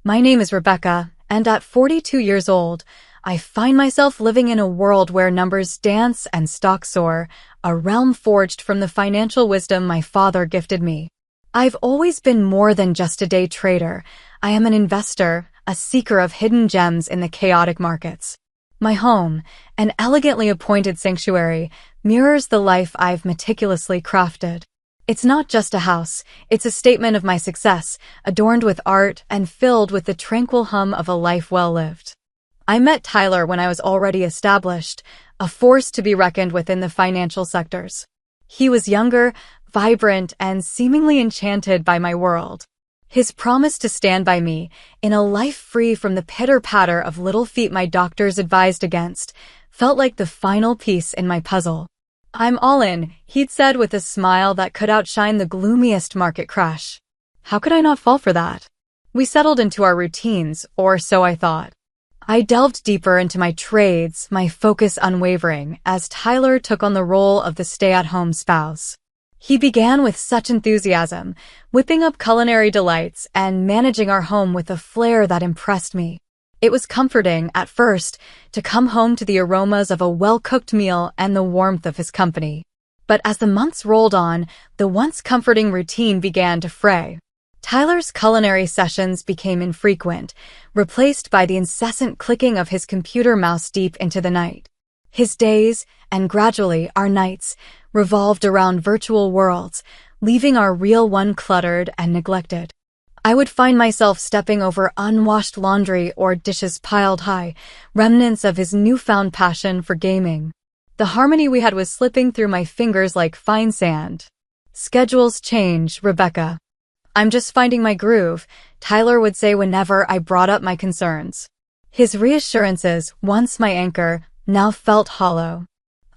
My name is Rebecca, and at 42 years old, I find myself living in a world where numbers dance and stocks soar, a realm forged from the financial wisdom my father gifted me. I've always been more than just a day trader. I am an investor, a seeker of hidden gems in the chaotic markets. My home, an elegantly appointed sanctuary, mirrors the life I've meticulously crafted. It's not just a house, it's a statement of my success, adorned with art and filled with the tranquil hum of a life well lived. I met Tyler when I was already established, a force to be reckoned with in the financial sectors. He was younger, vibrant, and seemingly enchanted by my world. His promise to stand by me, in a life free from the pitter-patter of little feet my doctors advised against, felt like the final piece in my puzzle. "I'm all in," he'd said with a smile that could outshine the gloomiest market crash. How could I not fall for that? We settled into our routines, or so I thought. I delved deeper into my trades, my focus unwavering, as Tyler took on the role of the stay-at-home spouse. He began with such enthusiasm, whipping up culinary delights and managing our home with a flair that impressed me. It was comforting, at first, to come home to the aromas of a well-cooked meal and the warmth of his company. But as the months rolled on, the once comforting routine began to fray. Tyler's culinary sessions became infrequent, replaced by the incessant clicking of his computer mouse deep into the night. His days, and gradually our nights, revolved around virtual worlds, leaving our real one cluttered and neglected. I would find myself stepping over unwashed laundry or dishes piled high, remnants of his newfound passion for gaming. The harmony we had was slipping through my fingers like fine sand. "Schedules change, Rebecca. I'm just finding my groove," Tyler would say whenever I brought up my concerns. His reassurances, once my anchor, now felt hollow.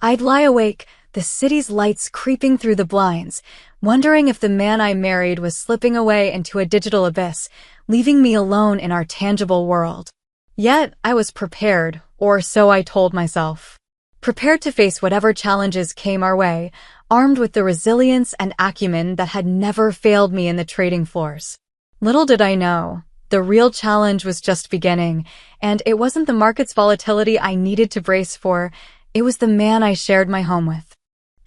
I'd lie awake, the city's lights creeping through the blinds, wondering if the man I married was slipping away into a digital abyss, leaving me alone in our tangible world. Yet I was prepared, or so I told myself. Prepared to face whatever challenges came our way, armed with the resilience and acumen that had never failed me in the trading floors. Little did I know, the real challenge was just beginning, and it wasn't the market's volatility I needed to brace for, it was the man I shared my home with.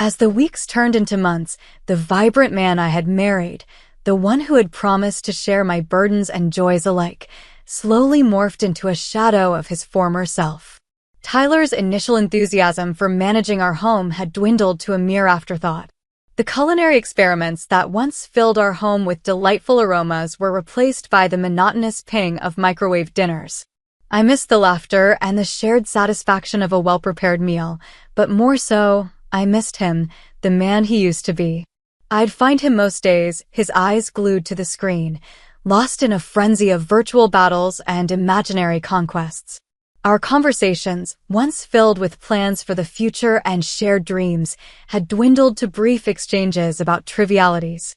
As the weeks turned into months, the vibrant man I had married, the one who had promised to share my burdens and joys alike, slowly morphed into a shadow of his former self. Tyler's initial enthusiasm for managing our home had dwindled to a mere afterthought. The culinary experiments that once filled our home with delightful aromas were replaced by the monotonous ping of microwave dinners. I missed the laughter and the shared satisfaction of a well-prepared meal, but more so, I missed him, the man he used to be. I'd find him most days, his eyes glued to the screen, lost in a frenzy of virtual battles and imaginary conquests. Our conversations, once filled with plans for the future and shared dreams, had dwindled to brief exchanges about trivialities.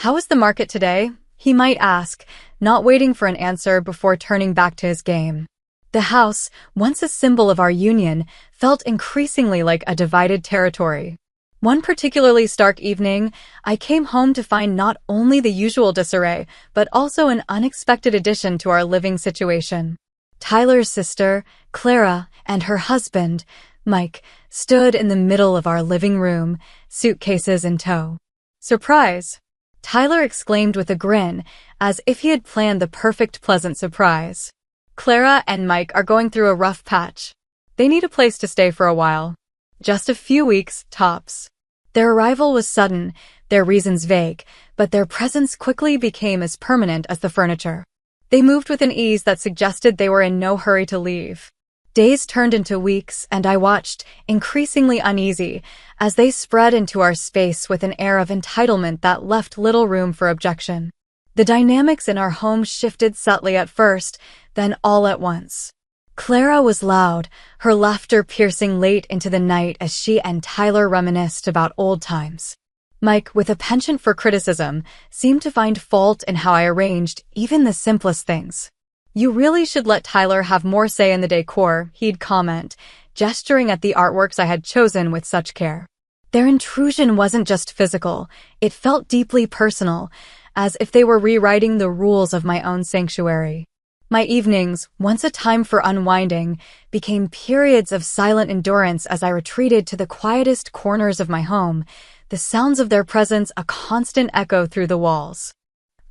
"How is the market today?" he might ask, not waiting for an answer before turning back to his game. The house, once a symbol of our union, felt increasingly like a divided territory. One particularly stark evening, I came home to find not only the usual disarray, but also an unexpected addition to our living situation. Tyler's sister, Clara, and her husband, Mike, stood in the middle of our living room, suitcases in tow. "Surprise!" Tyler exclaimed with a grin, as if he had planned the perfect pleasant surprise. "Clara and Mike are going through a rough patch. They need a place to stay for a while. Just a few weeks, tops." Their arrival was sudden, their reasons vague, but their presence quickly became as permanent as the furniture. They moved with an ease that suggested they were in no hurry to leave. Days turned into weeks, and I watched, increasingly uneasy, as they spread into our space with an air of entitlement that left little room for objection. The dynamics in our home shifted subtly at first, then all at once. Clara was loud, her laughter piercing late into the night as she and Tyler reminisced about old times. Mike, with a penchant for criticism, seemed to find fault in how I arranged even the simplest things. "You really should let Tyler have more say in the decor," he'd comment, gesturing at the artworks I had chosen with such care. Their intrusion wasn't just physical, it felt deeply personal, as if they were rewriting the rules of my own sanctuary. My evenings, once a time for unwinding, became periods of silent endurance as I retreated to the quietest corners of my home, the sounds of their presence a constant echo through the walls.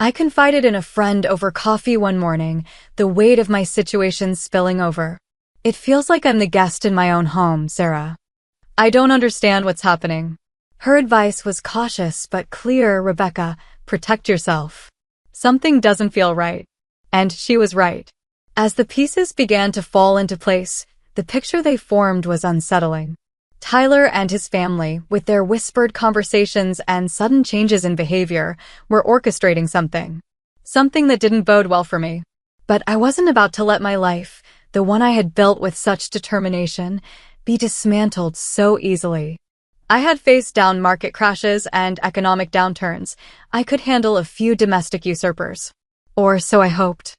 I confided in a friend over coffee one morning, the weight of my situation spilling over. "It feels like I'm the guest in my own home, Sarah. I don't understand what's happening." Her advice was cautious but clear. "Rebecca, protect yourself. Something doesn't feel right." And she was right. As the pieces began to fall into place, the picture they formed was unsettling. Tyler and his family, with their whispered conversations and sudden changes in behavior, were orchestrating something. Something that didn't bode well for me. But I wasn't about to let my life, the one I had built with such determination, be dismantled so easily. I had faced down market crashes and economic downturns. I could handle a few domestic usurpers. Or so I hoped.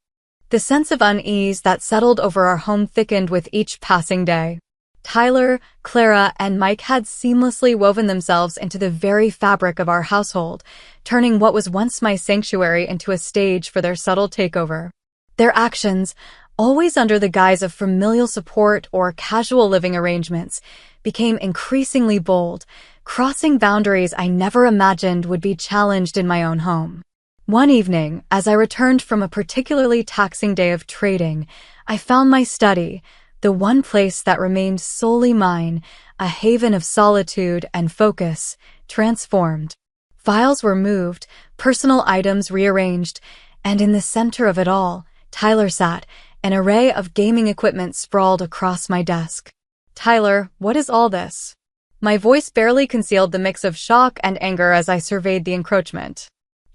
The sense of unease that settled over our home thickened with each passing day. Tyler, Clara, and Mike had seamlessly woven themselves into the very fabric of our household, turning what was once my sanctuary into a stage for their subtle takeover. Their actions, always under the guise of familial support or casual living arrangements, became increasingly bold, crossing boundaries I never imagined would be challenged in my own home. One evening, as I returned from a particularly taxing day of trading, I found my study, the one place that remained solely mine, a haven of solitude and focus, transformed. Files were moved, personal items rearranged, and in the center of it all, Tyler sat, an array of gaming equipment sprawled across my desk. "Tyler, what is all this?" My voice barely concealed the mix of shock and anger as I surveyed the encroachment.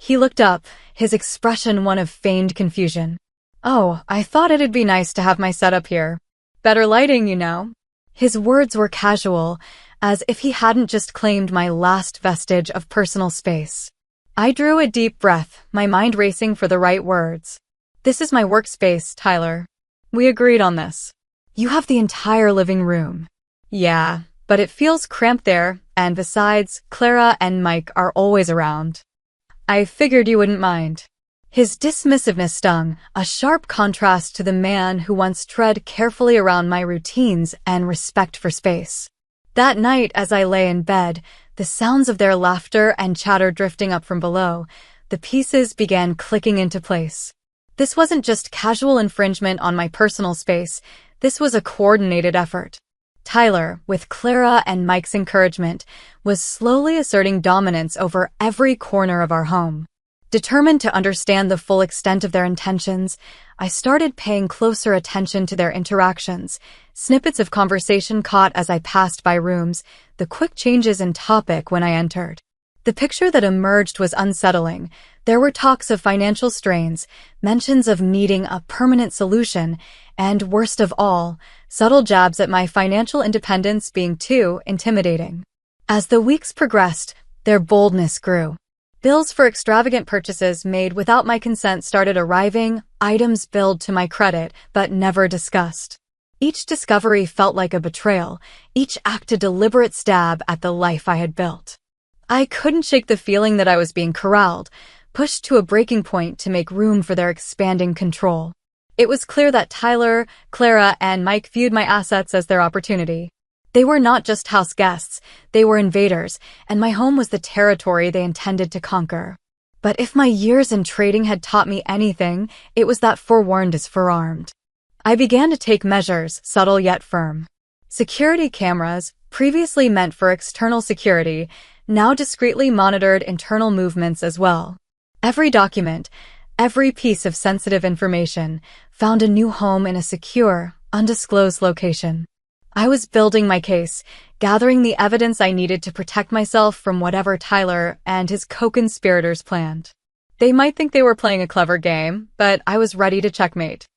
He looked up, his expression one of feigned confusion. "Oh, I thought it'd be nice to have my setup here. Better lighting, you know." His words were casual, as if he hadn't just claimed my last vestige of personal space. I drew a deep breath, my mind racing for the right words. "This is my workspace, Tyler. We agreed on this. You have the entire living room." "Yeah, but it feels cramped there, and besides, Clara and Mike are always around. I figured you wouldn't mind." His dismissiveness stung, a sharp contrast to the man who once tread carefully around my routines and respect for space. That night, as I lay in bed, the sounds of their laughter and chatter drifting up from below, the pieces began clicking into place. This wasn't just casual infringement on my personal space, this was a coordinated effort. Tyler, with Clara and Mike's encouragement, was slowly asserting dominance over every corner of our home. Determined to understand the full extent of their intentions, I started paying closer attention to their interactions, snippets of conversation caught as I passed by rooms, the quick changes in topic when I entered. The picture that emerged was unsettling. There were talks of financial strains, mentions of needing a permanent solution, and worst of all, subtle jabs at my financial independence being too intimidating. As the weeks progressed, their boldness grew. Bills for extravagant purchases made without my consent started arriving, items billed to my credit, but never discussed. Each discovery felt like a betrayal, each act a deliberate stab at the life I had built. I couldn't shake the feeling that I was being corralled, pushed to a breaking point to make room for their expanding control. It was clear that Tyler, Clara, and Mike viewed my assets as their opportunity. They were not just house guests, they were invaders, and my home was the territory they intended to conquer. But if my years in trading had taught me anything, it was that forewarned is forearmed. I began to take measures, subtle yet firm. Security cameras, previously meant for external security, now discreetly monitored internal movements as well. Every document, every piece of sensitive information, found a new home in a secure, undisclosed location. I was building my case, gathering the evidence I needed to protect myself from whatever Tyler and his co-conspirators planned. They might think they were playing a clever game, but I was ready to checkmate.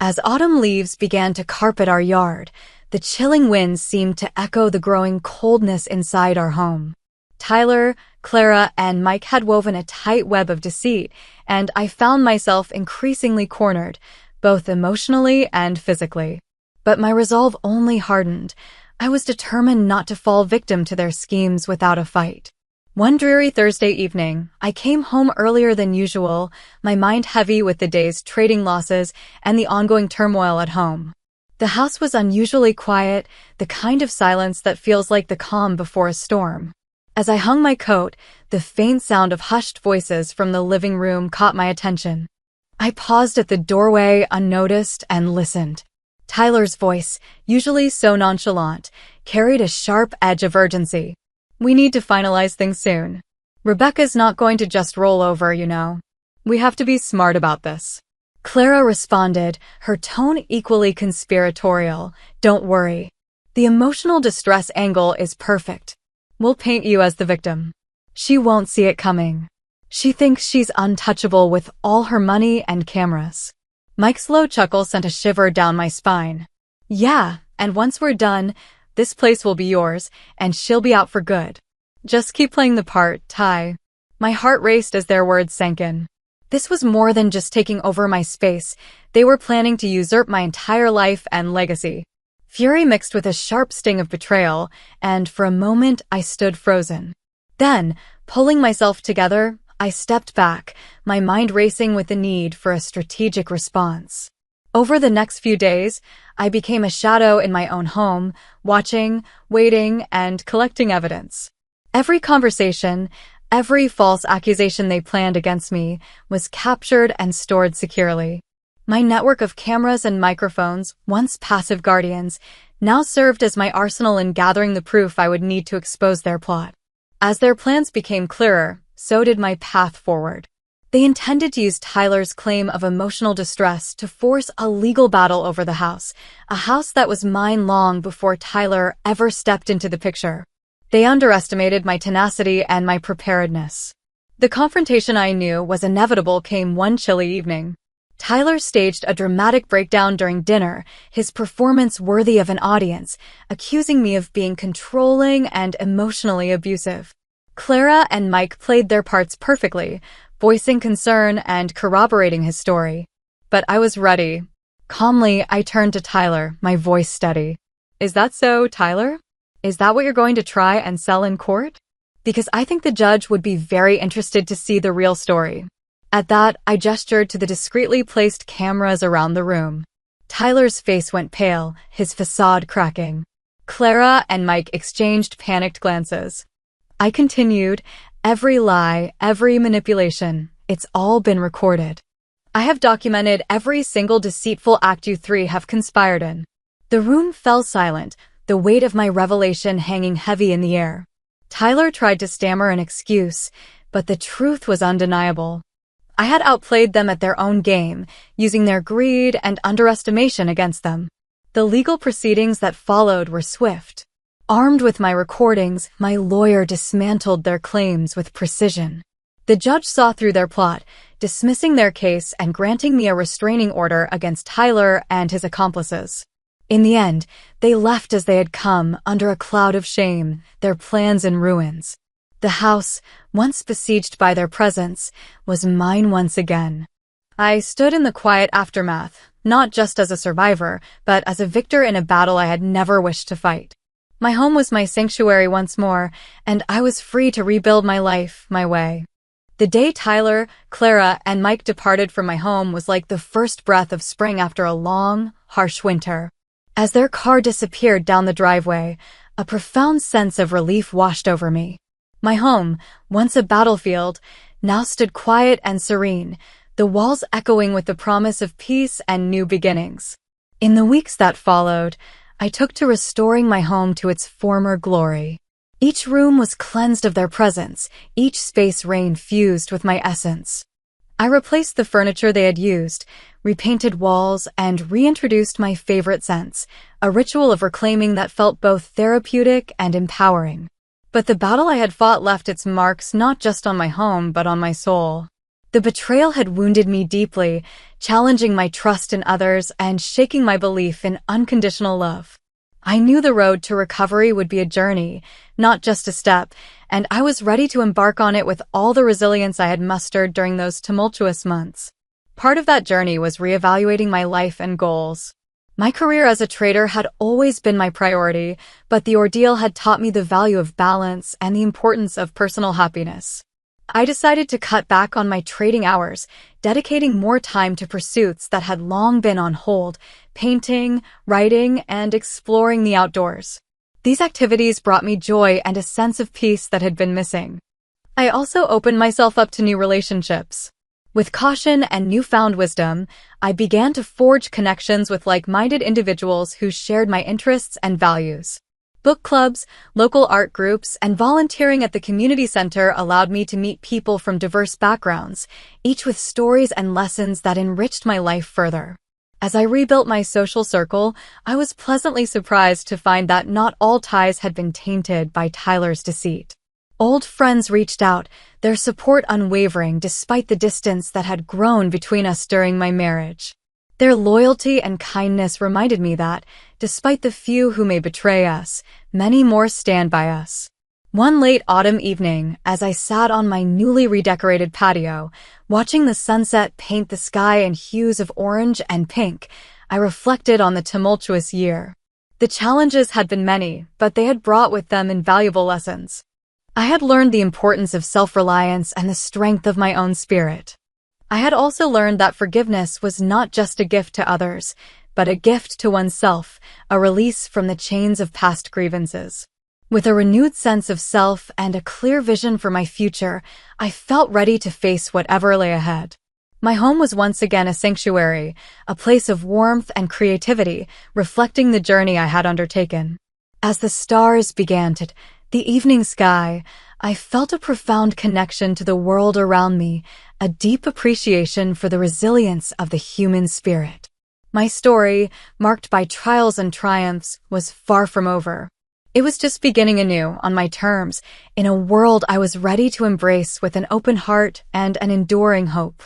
As autumn leaves began to carpet our yard, the chilling winds seemed to echo the growing coldness inside our home. Tyler, Clara, and Mike had woven a tight web of deceit, and I found myself increasingly cornered, both emotionally and physically. But my resolve only hardened. I was determined not to fall victim to their schemes without a fight. One dreary Thursday evening, I came home earlier than usual, my mind heavy with the day's trading losses and the ongoing turmoil at home. The house was unusually quiet, the kind of silence that feels like the calm before a storm. As I hung my coat, the faint sound of hushed voices from the living room caught my attention. I paused at the doorway unnoticed and listened. Tyler's voice, usually so nonchalant, carried a sharp edge of urgency. "We need to finalize things soon. Rebecca's not going to just roll over, you know. We have to be smart about this." Clara responded, her tone equally conspiratorial. "Don't worry. The emotional distress angle is perfect. We'll paint you as the victim. She won't see it coming. She thinks she's untouchable with all her money and cameras." Mike's low chuckle sent a shiver down my spine. "Yeah, and once we're done, this place will be yours, and she'll be out for good. Just keep playing the part, Ty." My heart raced as their words sank in. This was more than just taking over my space. They were planning to usurp my entire life and legacy. Fury mixed with a sharp sting of betrayal, and for a moment I stood frozen. Then, pulling myself together, I stepped back, my mind racing with the need for a strategic response. Over the next few days, I became a shadow in my own home, watching, waiting, and collecting evidence. Every conversation, every false accusation they planned against me was captured and stored securely. My network of cameras and microphones, once passive guardians, now served as my arsenal in gathering the proof I would need to expose their plot. As their plans became clearer, so did my path forward. They intended to use Tyler's claim of emotional distress to force a legal battle over the house, a house that was mine long before Tyler ever stepped into the picture. They underestimated my tenacity and my preparedness. The confrontation I knew was inevitable came one chilly evening. Tyler staged a dramatic breakdown during dinner, his performance worthy of an audience, accusing me of being controlling and emotionally abusive. Clara and Mike played their parts perfectly, voicing concern and corroborating his story. But I was ready. Calmly, I turned to Tyler, my voice steady. "Is that so, Tyler? Is that what you're going to try and sell in court? Because I think the judge would be very interested to see the real story." At that, I gestured to the discreetly placed cameras around the room. Tyler's face went pale, his facade cracking. Clara and Mike exchanged panicked glances. I continued, "Every lie, every manipulation, it's all been recorded. I have documented every single deceitful act you three have conspired in." The room fell silent, the weight of my revelation hanging heavy in the air. Tyler tried to stammer an excuse, but the truth was undeniable. I had outplayed them at their own game, using their greed and underestimation against them. The legal proceedings that followed were swift. Armed with my recordings, my lawyer dismantled their claims with precision. The judge saw through their plot, dismissing their case and granting me a restraining order against Tyler and his accomplices. In the end, they left as they had come, under a cloud of shame, their plans in ruins. The house, once besieged by their presence, was mine once again. I stood in the quiet aftermath, not just as a survivor, but as a victor in a battle I had never wished to fight. My home was my sanctuary once more, and I was free to rebuild my life my way. The day Tyler, Clara, and Mike departed from my home was like the first breath of spring after a long, harsh winter. As their car disappeared down the driveway, a profound sense of relief washed over me. My home, once a battlefield, now stood quiet and serene, the walls echoing with the promise of peace and new beginnings. In the weeks that followed, I took to restoring my home to its former glory. Each room was cleansed of their presence, each space rain-fused with my essence. I replaced the furniture they had used, repainted walls, and reintroduced my favorite scents, a ritual of reclaiming that felt both therapeutic and empowering. But the battle I had fought left its marks not just on my home, but on my soul. The betrayal had wounded me deeply, challenging my trust in others and shaking my belief in unconditional love. I knew the road to recovery would be a journey, not just a step, and I was ready to embark on it with all the resilience I had mustered during those tumultuous months. Part of that journey was reevaluating my life and goals. My career as a trader had always been my priority, but the ordeal had taught me the value of balance and the importance of personal happiness. I decided to cut back on my trading hours, dedicating more time to pursuits that had long been on hold: painting, writing, and exploring the outdoors. These activities brought me joy and a sense of peace that had been missing. I also opened myself up to new relationships. With caution and newfound wisdom, I began to forge connections with like-minded individuals who shared my interests and values. Book clubs, local art groups, and volunteering at the community center allowed me to meet people from diverse backgrounds, each with stories and lessons that enriched my life further. As I rebuilt my social circle, I was pleasantly surprised to find that not all ties had been tainted by Tyler's deceit. Old friends reached out, their support unwavering despite the distance that had grown between us during my marriage. Their loyalty and kindness reminded me that, despite the few who may betray us, many more stand by us. One late autumn evening, as I sat on my newly redecorated patio, watching the sunset paint the sky in hues of orange and pink, I reflected on the tumultuous year. The challenges had been many, but they had brought with them invaluable lessons. I had learned the importance of self-reliance and the strength of my own spirit. I had also learned that forgiveness was not just a gift to others, but a gift to oneself, a release from the chains of past grievances. With a renewed sense of self and a clear vision for my future, I felt ready to face whatever lay ahead. My home was once again a sanctuary, a place of warmth and creativity, reflecting the journey I had undertaken. As the stars began to the evening sky, I felt a profound connection to the world around me, a deep appreciation for the resilience of the human spirit. My story, marked by trials and triumphs, was far from over. It was just beginning anew, on my terms, in a world I was ready to embrace with an open heart and an enduring hope.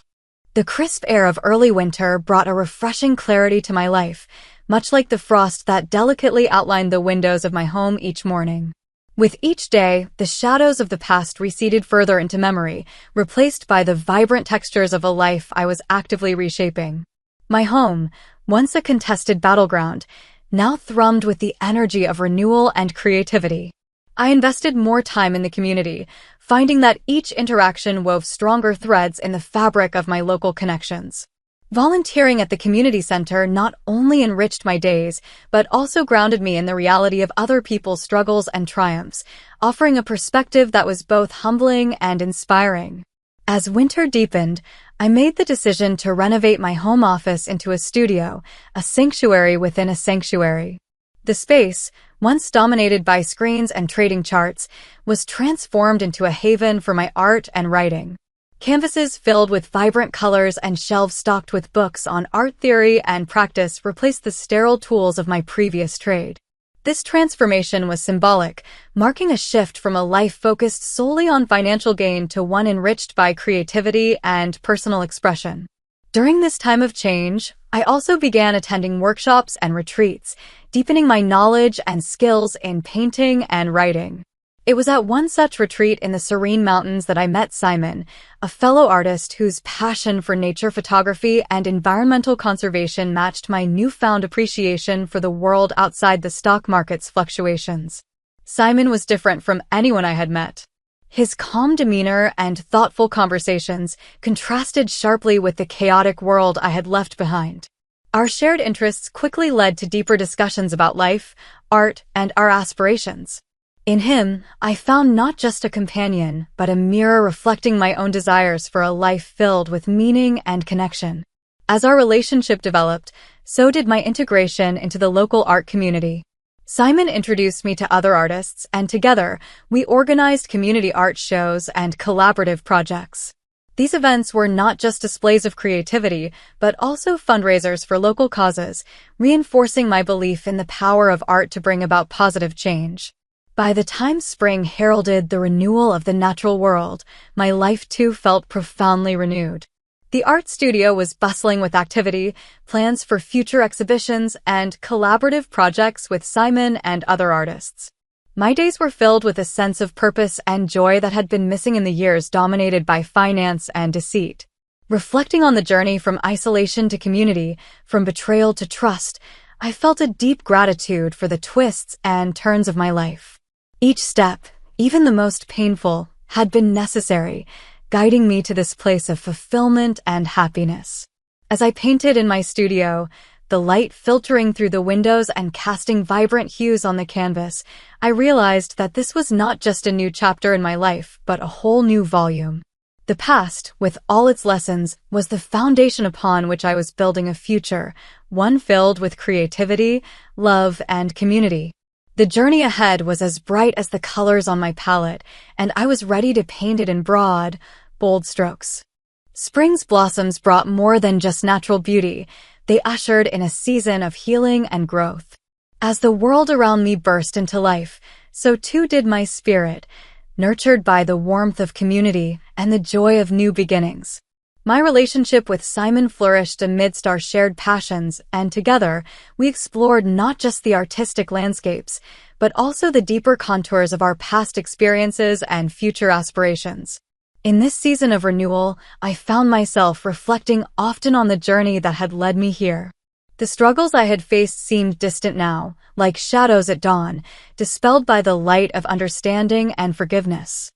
The crisp air of early winter brought a refreshing clarity to my life, much like the frost that delicately outlined the windows of my home each morning. With each day, the shadows of the past receded further into memory, replaced by the vibrant textures of a life I was actively reshaping. My home, once a contested battleground, now thrummed with the energy of renewal and creativity. I invested more time in the community, finding that each interaction wove stronger threads in the fabric of my local connections. Volunteering at the community center not only enriched my days, but also grounded me in the reality of other people's struggles and triumphs, offering a perspective that was both humbling and inspiring. As winter deepened, I made the decision to renovate my home office into a studio, a sanctuary within a sanctuary. The space, once dominated by screens and trading charts, was transformed into a haven for my art and writing. Canvases filled with vibrant colors and shelves stocked with books on art theory and practice replaced the sterile tools of my previous trade. This transformation was symbolic, marking a shift from a life focused solely on financial gain to one enriched by creativity and personal expression. During this time of change, I also began attending workshops and retreats, deepening my knowledge and skills in painting and writing. It was at one such retreat in the serene mountains that I met Simon, a fellow artist whose passion for nature photography and environmental conservation matched my newfound appreciation for the world outside the stock market's fluctuations. Simon was different from anyone I had met. His calm demeanor and thoughtful conversations contrasted sharply with the chaotic world I had left behind. Our shared interests quickly led to deeper discussions about life, art, and our aspirations. In him, I found not just a companion, but a mirror reflecting my own desires for a life filled with meaning and connection. As our relationship developed, so did my integration into the local art community. Simon introduced me to other artists, and together, we organized community art shows and collaborative projects. These events were not just displays of creativity, but also fundraisers for local causes, reinforcing my belief in the power of art to bring about positive change. By the time spring heralded the renewal of the natural world, my life too felt profoundly renewed. The art studio was bustling with activity, plans for future exhibitions, and collaborative projects with Simon and other artists. My days were filled with a sense of purpose and joy that had been missing in the years dominated by finance and deceit. Reflecting on the journey from isolation to community, from betrayal to trust, I felt a deep gratitude for the twists and turns of my life. Each step, even the most painful, had been necessary, guiding me to this place of fulfillment and happiness. As I painted in my studio, the light filtering through the windows and casting vibrant hues on the canvas, I realized that this was not just a new chapter in my life, but a whole new volume. The past, with all its lessons, was the foundation upon which I was building a future, one filled with creativity, love, and community. The journey ahead was as bright as the colors on my palette, and I was ready to paint it in broad, bold strokes. Spring's blossoms brought more than just natural beauty. They ushered in a season of healing and growth. As the world around me burst into life, so too did my spirit, nurtured by the warmth of community and the joy of new beginnings. My relationship with Simon flourished amidst our shared passions, and together, we explored not just the artistic landscapes, but also the deeper contours of our past experiences and future aspirations. In this season of renewal, I found myself reflecting often on the journey that had led me here. The struggles I had faced seemed distant now, like shadows at dawn, dispelled by the light of understanding and forgiveness.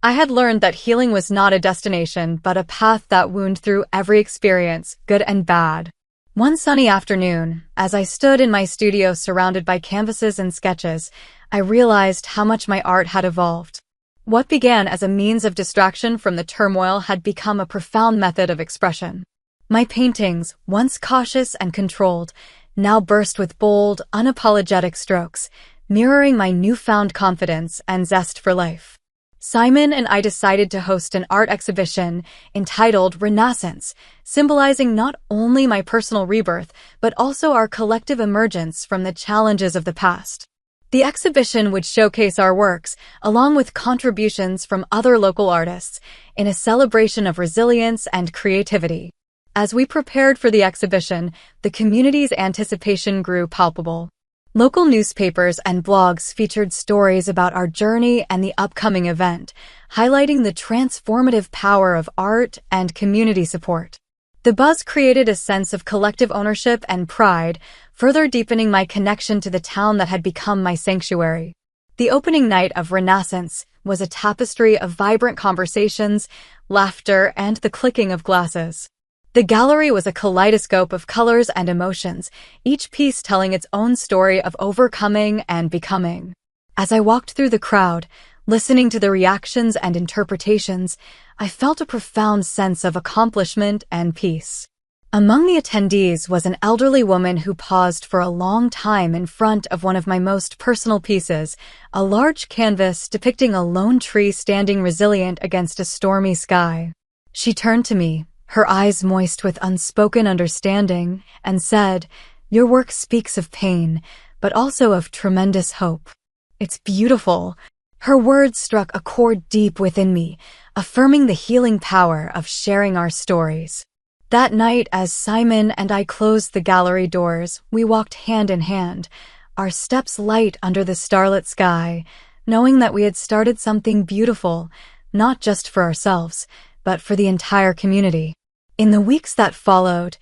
I had learned that healing was not a destination, but a path that wound through every experience, good and bad. One sunny afternoon, as I stood in my studio surrounded by canvases and sketches, I realized how much my art had evolved. What began as a means of distraction from the turmoil had become a profound method of expression. My paintings, once cautious and controlled, now burst with bold, unapologetic strokes, mirroring my newfound confidence and zest for life. Simon and I decided to host an art exhibition entitled Renaissance, symbolizing not only my personal rebirth, but also our collective emergence from the challenges of the past. The exhibition would showcase our works, along with contributions from other local artists, in a celebration of resilience and creativity. As we prepared for the exhibition, the community's anticipation grew palpable. Local newspapers and blogs featured stories about our journey and the upcoming event, highlighting the transformative power of art and community support. The buzz created a sense of collective ownership and pride, further deepening my connection to the town that had become my sanctuary. The opening night of Renaissance was a tapestry of vibrant conversations, laughter, and the clicking of glasses. The gallery was a kaleidoscope of colors and emotions, each piece telling its own story of overcoming and becoming. As I walked through the crowd, listening to the reactions and interpretations, I felt a profound sense of accomplishment and peace. Among the attendees was an elderly woman who paused for a long time in front of one of my most personal pieces, a large canvas depicting a lone tree standing resilient against a stormy sky. She turned to me, her eyes moist with unspoken understanding, and said, "Your work speaks of pain, but also of tremendous hope. It's beautiful." Her words struck a chord deep within me, affirming the healing power of sharing our stories. That night, as Simon and I closed the gallery doors, we walked hand in hand, our steps light under the starlit sky, knowing that we had started something beautiful, not just for ourselves, but for the entire community. In the weeks that followed,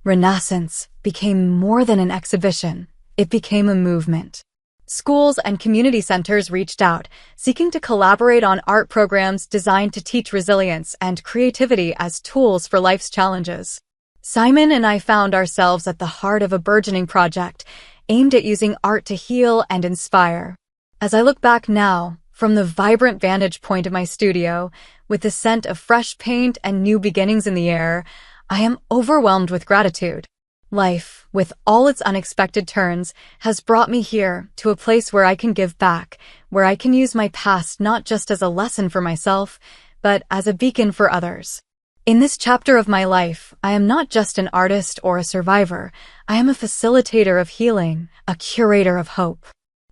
Renaissance became more than an exhibition. It became a movement. Schools and community centers reached out, seeking to collaborate on art programs designed to teach resilience and creativity as tools for life's challenges. Simon and I found ourselves at the heart of a burgeoning project aimed at using art to heal and inspire. As I look back now, from the vibrant vantage point of my studio, with the scent of fresh paint and new beginnings in the air, I am overwhelmed with gratitude. Life, with all its unexpected turns, has brought me here to a place where I can give back, where I can use my past not just as a lesson for myself, but as a beacon for others. In this chapter of my life, I am not just an artist or a survivor. I am a facilitator of healing, a curator of hope.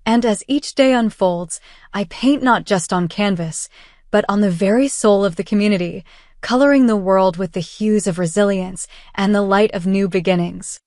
And as each day unfolds, I paint not just on canvas, but on the very soul of the community, coloring the world with the hues of resilience and the light of new beginnings.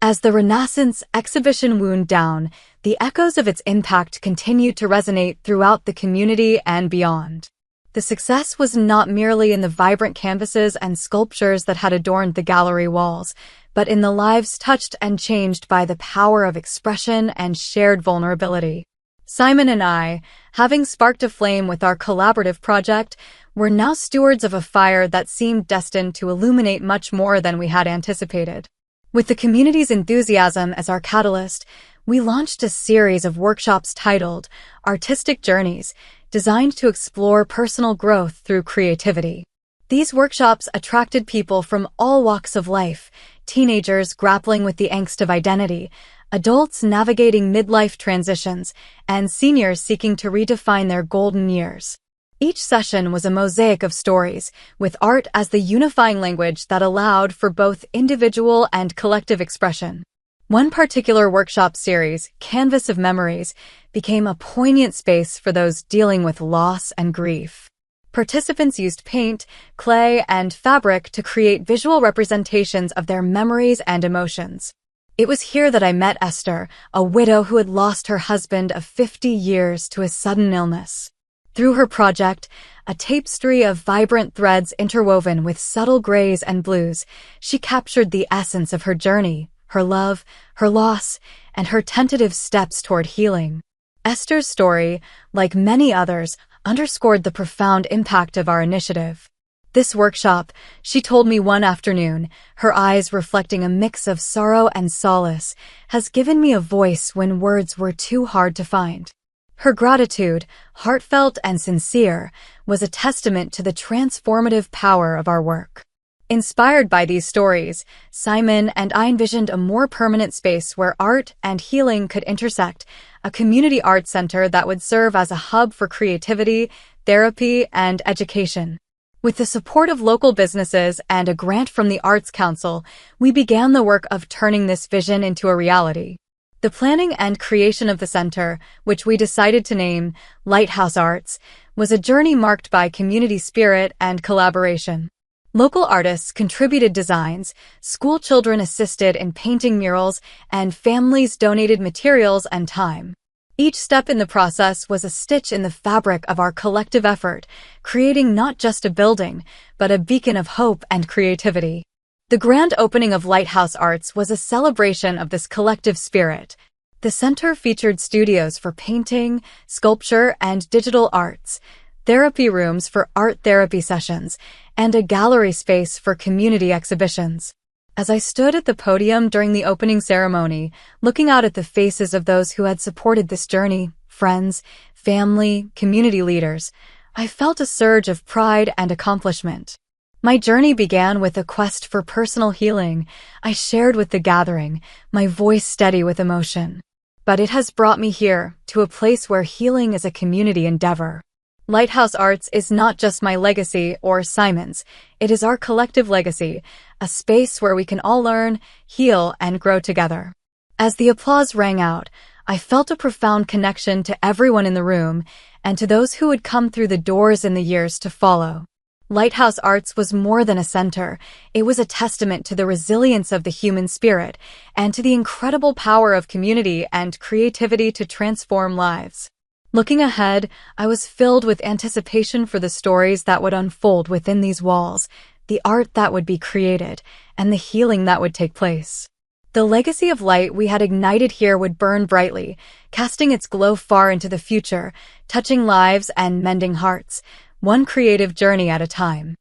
As the Renaissance exhibition wound down, the echoes of its impact continued to resonate throughout the community and beyond. The success was not merely in the vibrant canvases and sculptures that had adorned the gallery walls, but in the lives touched and changed by the power of expression and shared vulnerability. Simon and I, having sparked a flame with our collaborative project, were now stewards of a fire that seemed destined to illuminate much more than we had anticipated. With the community's enthusiasm as our catalyst, we launched a series of workshops titled Artistic Journeys, designed to explore personal growth through creativity. These workshops attracted people from all walks of life, teenagers grappling with the angst of identity, adults navigating midlife transitions, and seniors seeking to redefine their golden years. Each session was a mosaic of stories, with art as the unifying language that allowed for both individual and collective expression. One particular workshop series, Canvas of Memories, became a poignant space for those dealing with loss and grief. Participants used paint, clay, and fabric to create visual representations of their memories and emotions. It was here that I met Esther, a widow who had lost her husband of 50 years to a sudden illness. Through her project, a tapestry of vibrant threads interwoven with subtle grays and blues, she captured the essence of her journey, her love, her loss, and her tentative steps toward healing. Esther's story, like many others, underscored the profound impact of our initiative. This workshop, she told me one afternoon, her eyes reflecting a mix of sorrow and solace, has given me a voice when words were too hard to find. Her gratitude, heartfelt and sincere, was a testament to the transformative power of our work. Inspired by these stories, Simon and I envisioned a more permanent space where art and healing could intersect, a community art center that would serve as a hub for creativity, therapy, and education. With the support of local businesses and a grant from the Arts Council, we began the work of turning this vision into a reality. The planning and creation of the center, which we decided to name Lighthouse Arts, was a journey marked by community spirit and collaboration. Local artists contributed designs, school children assisted in painting murals, and families donated materials and time. Each step in the process was a stitch in the fabric of our collective effort, creating not just a building, but a beacon of hope and creativity. The grand opening of Lighthouse Arts was a celebration of this collective spirit. The center featured studios for painting, sculpture, and digital arts, therapy rooms for art therapy sessions, and a gallery space for community exhibitions. As I stood at the podium during the opening ceremony, looking out at the faces of those who had supported this journey, friends, family, community leaders, I felt a surge of pride and accomplishment. My journey began with a quest for personal healing. I shared with the gathering, my voice steady with emotion. But it has brought me here, to a place where healing is a community endeavor. Lighthouse Arts is not just my legacy or Simon's, it is our collective legacy, a space where we can all learn, heal, and grow together. As the applause rang out, I felt a profound connection to everyone in the room and to those who would come through the doors in the years to follow. Lighthouse Arts was more than a center, it was a testament to the resilience of the human spirit and to the incredible power of community and creativity to transform lives. Looking ahead, I was filled with anticipation for the stories that would unfold within these walls, the art that would be created, and the healing that would take place. The legacy of light we had ignited here would burn brightly, casting its glow far into the future, touching lives and mending hearts, one creative journey at a time.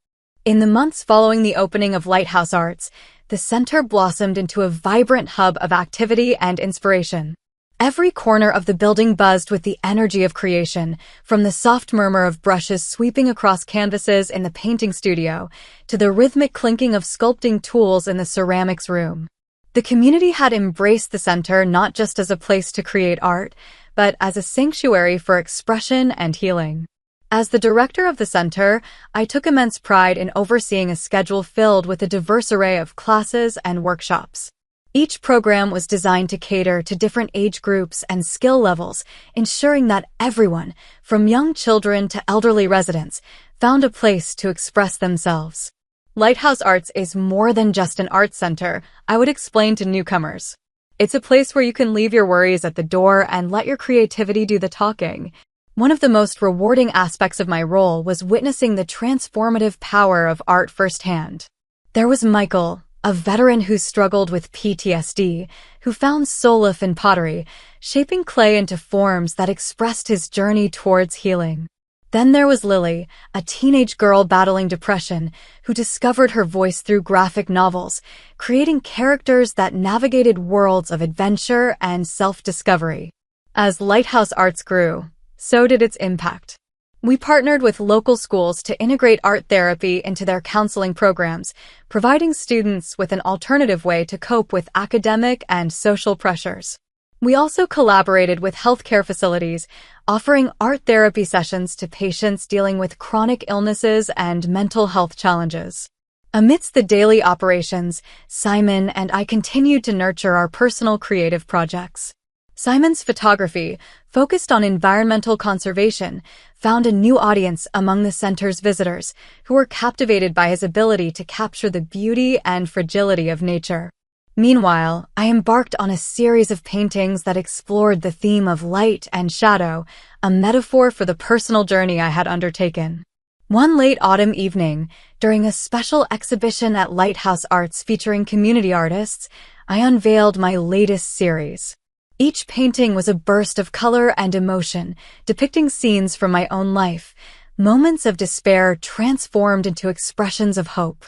In the months following the opening of Lighthouse Arts, the center blossomed into a vibrant hub of activity and inspiration. Every corner of the building buzzed with the energy of creation, from the soft murmur of brushes sweeping across canvases in the painting studio to the rhythmic clinking of sculpting tools in the ceramics room. The community had embraced the center not just as a place to create art, but as a sanctuary for expression and healing. As the director of the center, I took immense pride in overseeing a schedule filled with a diverse array of classes and workshops. Each program was designed to cater to different age groups and skill levels, ensuring that everyone, from young children to elderly residents, found a place to express themselves. Lighthouse Arts is more than just an art center, I would explain to newcomers. It's a place where you can leave your worries at the door and let your creativity do the talking. One of the most rewarding aspects of my role was witnessing the transformative power of art firsthand. There was Michael, a veteran who struggled with PTSD, who found solace in pottery, shaping clay into forms that expressed his journey towards healing. Then there was Lily, a teenage girl battling depression, who discovered her voice through graphic novels, creating characters that navigated worlds of adventure and self-discovery. As Lighthouse Arts grew, so did its impact. We partnered with local schools to integrate art therapy into their counseling programs, providing students with an alternative way to cope with academic and social pressures. We also collaborated with healthcare facilities, offering art therapy sessions to patients dealing with chronic illnesses and mental health challenges. Amidst the daily operations, Simon and I continued to nurture our personal creative projects. Simon's photography, focused on environmental conservation, found a new audience among the center's visitors, who were captivated by his ability to capture the beauty and fragility of nature. Meanwhile, I embarked on a series of paintings that explored the theme of light and shadow, a metaphor for the personal journey I had undertaken. One late autumn evening, during a special exhibition at Lighthouse Arts featuring community artists, I unveiled my latest series. Each painting was a burst of color and emotion, depicting scenes from my own life, moments of despair transformed into expressions of hope.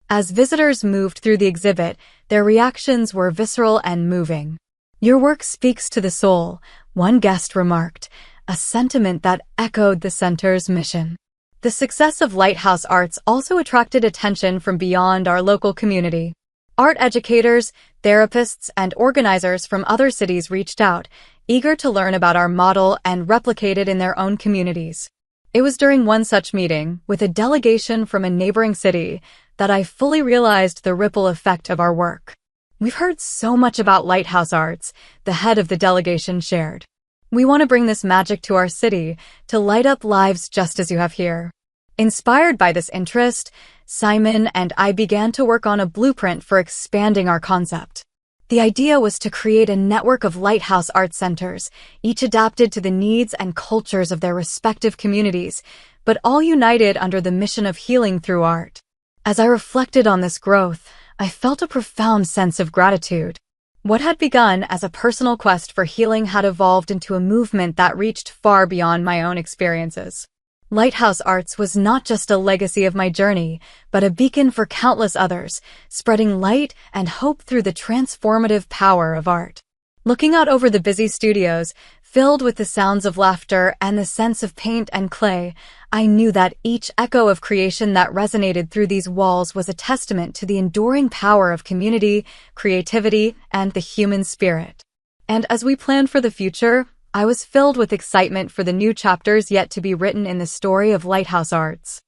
As visitors moved through the exhibit, their reactions were visceral and moving. "Your work speaks to the soul," one guest remarked, a sentiment that echoed the center's mission. The success of Lighthouse Arts also attracted attention from beyond our local community. Art educators, therapists, and organizers from other cities reached out, eager to learn about our model and replicate it in their own communities. It was during one such meeting, with a delegation from a neighboring city, that I fully realized the ripple effect of our work. "We've heard so much about Lighthouse Arts," the head of the delegation shared. "We want to bring this magic to our city, to light up lives just as you have here." Inspired by this interest, Simon and I began to work on a blueprint for expanding our concept. The idea was to create a network of Lighthouse Art Centers, each adapted to the needs and cultures of their respective communities, but all united under the mission of healing through art. As I reflected on this growth, I felt a profound sense of gratitude. What had begun as a personal quest for healing had evolved into a movement that reached far beyond my own experiences. Lighthouse Arts was not just a legacy of my journey, but a beacon for countless others, spreading light and hope through the transformative power of art. Looking out over the busy studios, filled with the sounds of laughter and the sense of paint and clay, I knew that each echo of creation that resonated through these walls was a testament to the enduring power of community, creativity, and the human spirit. And as we planned for the future, I was filled with excitement for the new chapters yet to be written in the story of Lighthouse Arts.